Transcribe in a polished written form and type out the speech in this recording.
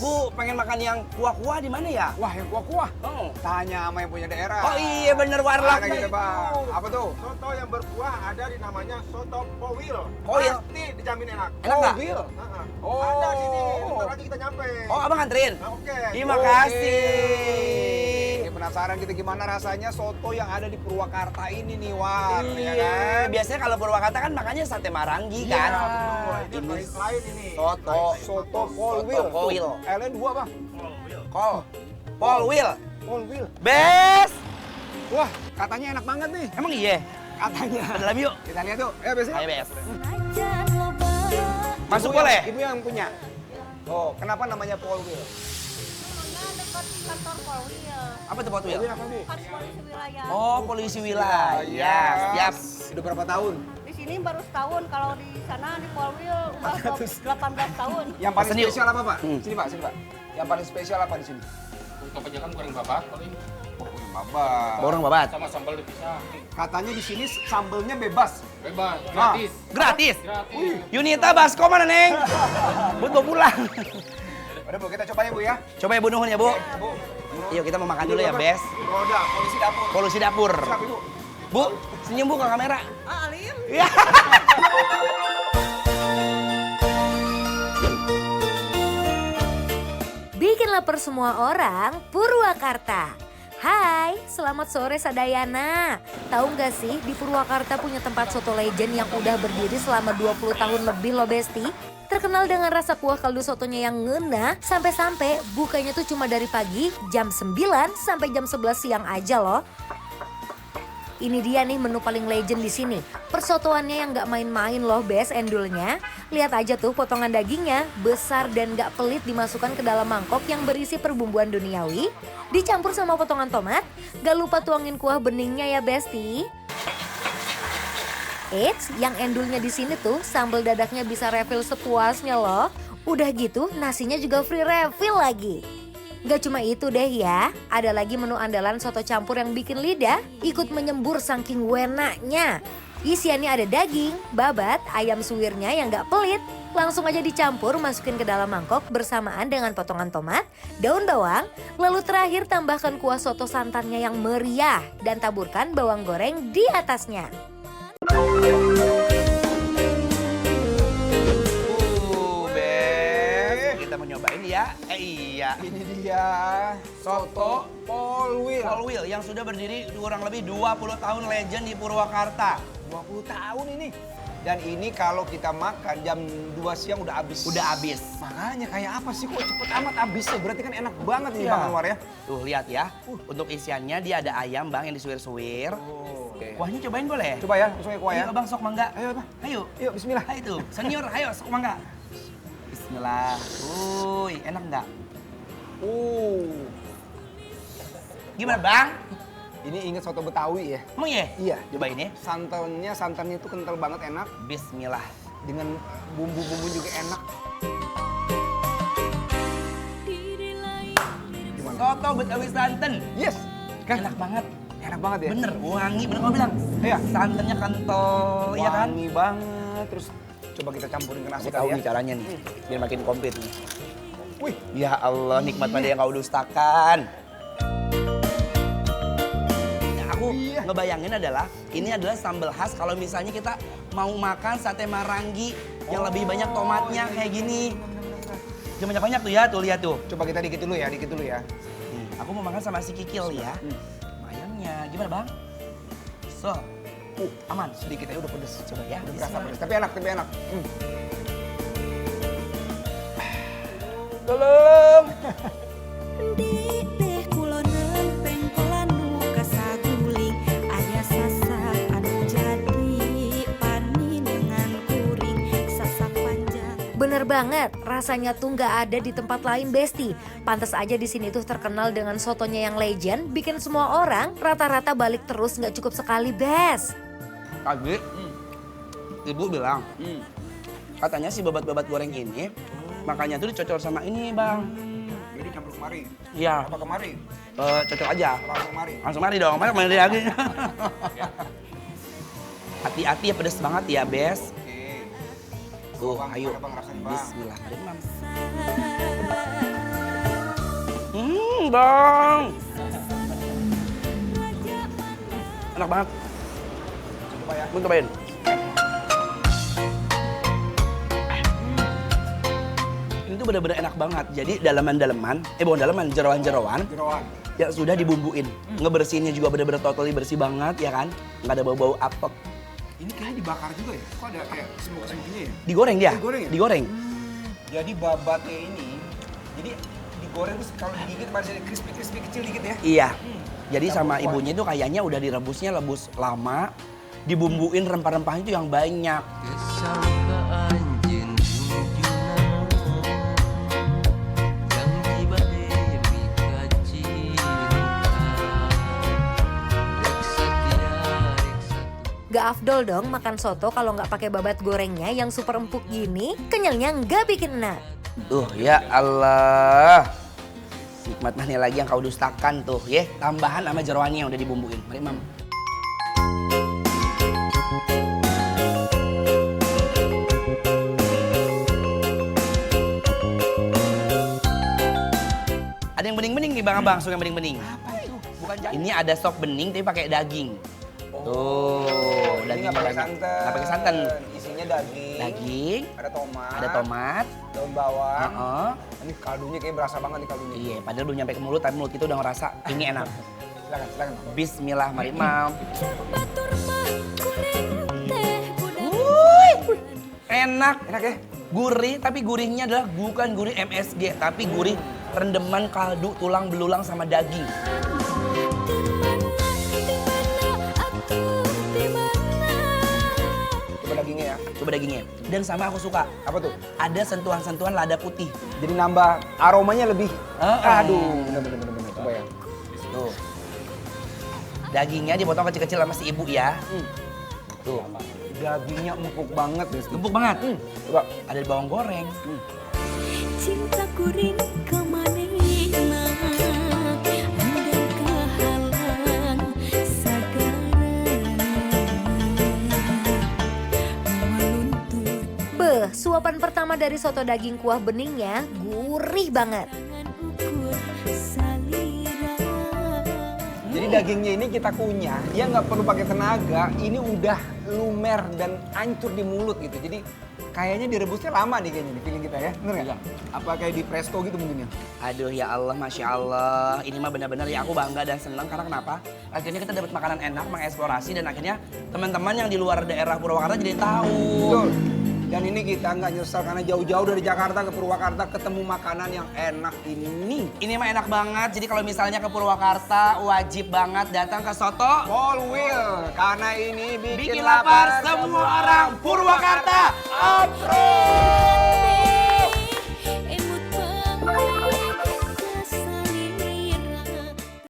Aku pengen makan yang kuah-kuah di mana ya? Wah, yang kuah-kuah. Oh. Tanya sama yang punya daerah. Oh iya bener warlock. Ada gitu, Bang. Apa tuh? Soto yang berkuah ada di namanya soto powil. Powil? Pasti dijamin enak. Enak nggak? Will. Heeh. Oh. Ada sini. Bentar lagi kita nyampe. Oh abang anterin? Nah, oke. Terima Oke. kasih. Penasaran kita gimana rasanya soto yang ada di Purwakarta ini nih, War. Ya Iya, kan? biasanya kalau Purwakarta kan makannya sate marangi Iya, kan? Betul. Ini lain ini. Soto. Soto Polwil. Polwil. Elen 2, Bang. Kol. Polwil. Polwil. Bes. Wah, katanya enak banget nih. Emang iya? Katanya. Ke dalam yuk. Kita lihat tuh. Ayo, Bes. Ayo Bes. Ibu Masuk yang- boleh? Ibu yang punya. Oh, kenapa namanya Polwil? Dekat kantor Polwil. Apa tuh Polwil? Polwil apa nih? Kan polisi wilayah. Oh polisi wilayah. Siap. Udah berapa tahun? Di sini baru setahun, kalau di sana di Polwil udah 18 tahun. Yang paling Pesen yuk. spesial apa, Pak? Hmm. Sini, Pak, sini, Pak. Yang paling spesial apa di sini? Kebanyakan goreng babat paling Oh, yang babat. Borong babat. sama sambal dipisah. Katanya di sini sambelnya bebas. Bebas, gratis. Gratis. Gratis. Yunita Basko mana Neng? Buat bawa pulang. Udah, Bu, kita coba ya, Bu ya. Coba ya Bu Nuhun ya Bu. Bu. Yuk kita mau makan dulu ya Bes. Roda, polisi dapur. Polusi dapur. Siap, Ibu. Bu, senyum Bu ke kamera. Ah, Alim. Ya. Bikin lapar semua orang, Purwakarta. Hai, selamat sore Sadayana. Tahu nggak sih di Purwakarta punya tempat soto legend yang udah berdiri selama 20 tahun lebih loh Besti? Terkenal dengan rasa kuah kaldu sotonya yang ngena, sampai-sampai bukanya tuh cuma dari pagi jam 9 sampai jam 11 siang aja loh. Ini dia nih menu paling legend di sini. Persotoannya yang nggak main-main loh Bes endulnya. Lihat aja tuh potongan dagingnya, besar dan nggak pelit dimasukkan ke dalam mangkok yang berisi perbumbuan duniawi. Dicampur sama potongan tomat, gak lupa tuangin kuah beningnya ya Besti. Eits, yang endulnya di sini tuh sambal dadaknya bisa refill sepuasnya loh. Udah gitu nasinya juga free refill lagi. Gak cuma itu deh ya, ada lagi menu andalan soto campur yang bikin lidah ikut menyembur saking wenaknya. Isiannya ada daging, babat, ayam suwirnya yang gak pelit. Langsung aja dicampur masukin ke dalam mangkok bersamaan dengan potongan tomat, daun bawang, lalu terakhir tambahkan kuah soto santannya yang meriah dan taburkan bawang goreng di atasnya. Bes. Kita mau nyobain ya. Iya. Ini dia soto Polwil. Polwil yang sudah berdiri kurang lebih 20 tahun legend di Purwakarta. 20 tahun ini. Dan ini kalau kita makan jam 2 siang udah habis. Udah habis. Makanya kayak apa sih kok cepet amat habisnya? Berarti kan enak banget nih Iya. Bang Anwar ya. Tuh lihat ya. Untuk isiannya dia ada ayam Bang yang disuir-suir. Oke. Kuahnya cobain boleh? Coba ya, langsung ya kuah ya. Ayo Bang sok mangga. Ayo, Bang. Ayo. Yuk, bismillah. Ayo tuh, senior ayo sok mangga. Bismillah. Uy, enak nggak? Gimana Bang? Ini inget soto Betawi ya. Emang iya? Iya. Cobain ya. Santannya itu kental banget enak. Bismillah. Dengan bumbu-bumbu juga enak. Gimana? Soto Betawi santan. Yes. Kan? Enak banget. Enak banget ya. Bener, wangi. Bener kau bilang. Iya. Santannya kental, ya kan? Wangi banget. Terus coba kita campurin ke nasi Aku tahu kali nih ya. caranya nih, biar makin komplit nih. Wih, Ya Allah, nikmat pada yang kau dustakan. Yang aku ngebayangin adalah, ini adalah sambal khas kalau misalnya kita mau makan sate marangi yang lebih banyak tomatnya kayak gini. Yang banyak-banyak tuh ya, tuh lihat tuh. coba kita dikit dulu ya, dikit dulu ya. Nih, aku mau makan sama si Kikil ya. Ayamnya, gimana Bang? So, aman. Sedikit aja udah pedes. Coba ya, Udah berasa bismillah. pedes, tapi enak, tapi enak. Tolong. Di kulonan pengkolan nu kasaguling aya sasak anu jadi pani dengan kuring sasak panjang. Bener banget, rasanya tuh nggak ada di tempat lain Besti. Pantes aja di sini tuh terkenal dengan sotonya yang legend, bikin semua orang rata-rata balik terus nggak cukup sekali Bes. Tadi, ibu bilang, katanya si babat-babat goreng ini, makanya tuh dicocol sama ini Bang. Jadi campur kemari. Iya, Apa kemari? cocol aja. Langsung kemari. Langsung mari dong, mari lagi. Hati-hati ya, pedes banget ya, Bes. Oke. Tuh, Bang, ayo. mana Bang, rasain, Bang. Bismillah. Mari, Mam. Bang. Enak banget. Coba ya. Mau cobain? Ini tuh bener-bener enak banget. Jadi dalaman-dalaman, bukan dalaman, jeroan-jeroan Jeroan. yang sudah dibumbuin. Ngebersihinnya juga bener-bener totally bersih banget ya kan. Nggak ada bau-bau apek. Ini kayaknya dibakar juga ya? Kok ada kayak semuk-semuknya ya? Digoreng dia? Digoreng ya? Digoreng. Jadi babatnya ini, jadi digoreng terus kalau digigit masih ada crispy kecil dikit ya? Iya. Jadi Campur sama kuah. ibunya itu kayaknya udah direbusnya lebus lama, dibumbuin rempah-rempahnya itu yang banyak. Gak afdol dong makan soto kalau nggak pakai babat gorengnya yang super empuk gini, kenyalnya nggak bikin enak. Ya Allah. Nikmat mana lagi yang kau dustakan tuh, ya. Tambahan sama jeroannya yang udah dibumbuin. Mari, Mam. Ada yang bening-bening nih Bang Abang, suka yang bening-bening. Apa itu? Bukan ini ada sop bening tapi pakai daging. Tuh, Ini dagingnya nggak pakai banyak. santan. Nggak pakai santan. Isinya daging. Daging, Ada tomat. Daun bawang. Heeh. Ini kaldunya kayak berasa banget nih kaldunya. Iya, padahal belum nyampe ke mulut, tapi mulut kita udah ngerasa ini enak. Silakan. Bismillah, mari Mam. Enak. Enak ya? Gurih, tapi gurihnya adalah bukan gurih MSG, tapi gurih rendeman kaldu tulang belulang sama daging. Coba dagingnya ya. Coba dagingnya. Dan sama aku suka, Apa tuh? ada sentuhan-sentuhan lada putih. Jadi nambah aromanya lebih. Aduh. Bener. Coba ya. Tuh. Dagingnya dipotong kecil-kecil sama si ibu ya. Tuh. Dagingnya empuk banget. Empuk banget. Coba. Ada bawang goreng. Cinta kuring kemanehna andai kahalang sagarana meluntur Beh, suapan pertama dari soto daging kuah beningnya gurih banget. tangan ukur salira. Jadi dagingnya ini kita kunyah, dia nggak perlu pakai tenaga. Ini udah lumer dan hancur di mulut gitu. Jadi kayaknya direbusnya lama nih kayaknya di feeling kita ya. Bener nggak? Iya. Apa kayak di presto gitu mungkin ya? Aduh ya Allah, Masya Allah. Ini mah benar-benar ya aku bangga dan senang karena kenapa? Akhirnya kita dapat makanan enak, mengeksplorasi dan akhirnya teman-teman yang di luar daerah Purwakarta jadi tahu. Betul. Dan ini kita nggak nyesal karena jauh-jauh dari Jakarta ke Purwakarta ketemu makanan yang enak ini. Ini mah enak banget. Jadi kalau misalnya ke Purwakarta wajib banget datang ke Soto. Polwil, karena ini bikin Bikin lapar semua orang Purwakarta. Apro!